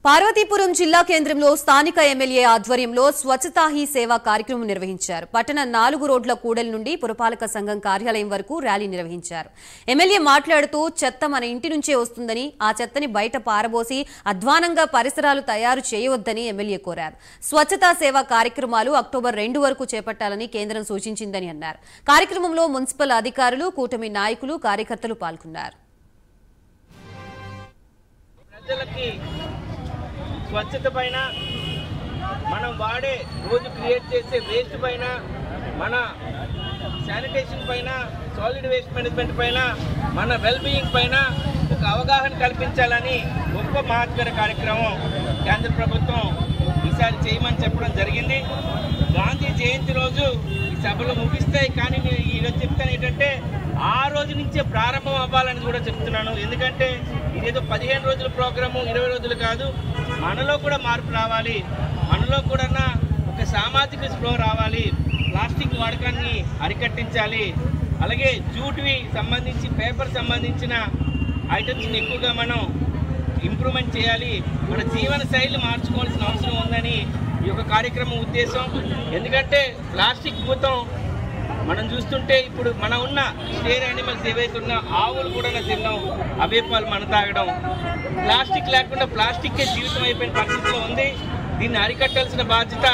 పార్వతీపురం జిల్లా కేంద్రంలో స్థానిక ఎమ్మెల్యే ఆధ్వర్యంలో స్వచ్ఛతా హీ సేవా కార్యక్రమం నిర్వహించారు. పట్టణ 4 రోడ్ల కూడలి నుండి పురపాలక సంఘం కార్యాలయం వరకు ర్యాలీ నిర్వహించారు. ఎమ్మెల్యే మాట్లాడుతూ చెత్త మన ఇంటి నుంచే వస్తుందని, ఆ చెత్తని బయట పారబోసి అధ్వానంగా పరిసరాలు తయారు చేయవద్దని ఎమ్మెల్యే కోరారు. స్వచ్ఛతా సేవా కార్యక్రమాలు అక్టోబర్ 2 వరకు చేపట్టాలని కేంద్రం సూచించిందని అన్నారు. కార్యక్రమంలో మున్సిపల్ అధికారులు, కూటమి నాయకులు, కార్యకర్తలు పాల్గొన్నారు. స్వచ్ఛత పైన, మనం వాడే రోజు క్రియేట్ చేసే వేస్ట్ పైన, మన శానిటేషన్ పైన, సాలిడ్ వేస్ట్ మేనేజ్మెంట్ పైన, మన వెల్బీయింగ్ పైన ఒక అవగాహన కల్పించాలని గొప్ప మహత్కర కార్యక్రమం కేంద్ర ప్రభుత్వం ఈసారి చేయమని చెప్పడం జరిగింది. గాంధీ జయంతి రోజు ఈ సభలు ముగిస్తాయి, కానీ నేను ఈరోజు చెప్తాను ఏంటంటే ఆ రోజు నుంచే ప్రారంభం అవ్వాలని కూడా చెప్తున్నాను. ఎందుకంటే ఇదేదో 15 రోజుల ప్రోగ్రాము, 20 రోజులు కాదు. మనలో కూడా మార్పు రావాలి, మనలో కూడా ఒక సామాజిక స్పృహ రావాలి, ప్లాస్టిక్ వాడకాన్ని అరికట్టించాలి. అలాగే జూట్వి సంబంధించి, పేపర్ సంబంధించిన ఐటమ్స్ని ఎక్కువగా మనం ఇంప్రూవ్మెంట్ చేయాలి. మన జీవన శైలి మార్చుకోవాల్సిన అవసరం ఉందని ఈ యొక్క కార్యక్రమం ఉద్దేశం. ఎందుకంటే ప్లాస్టిక్ భూతం మనం చూస్తుంటే ఇప్పుడు మన ఉన్న స్టేర్ యానిమల్స్ ఏవైతే ఉన్నా ఆవులు కూడా తినడం, అవే పాలు మనం తాగడం, ప్లాస్టిక్ లేకుండా ప్లాస్టిక్కే జీవితం అయిపోయిన పరిస్థితిలో ఉంది. దీన్ని అరికట్టాల్సిన బాధ్యత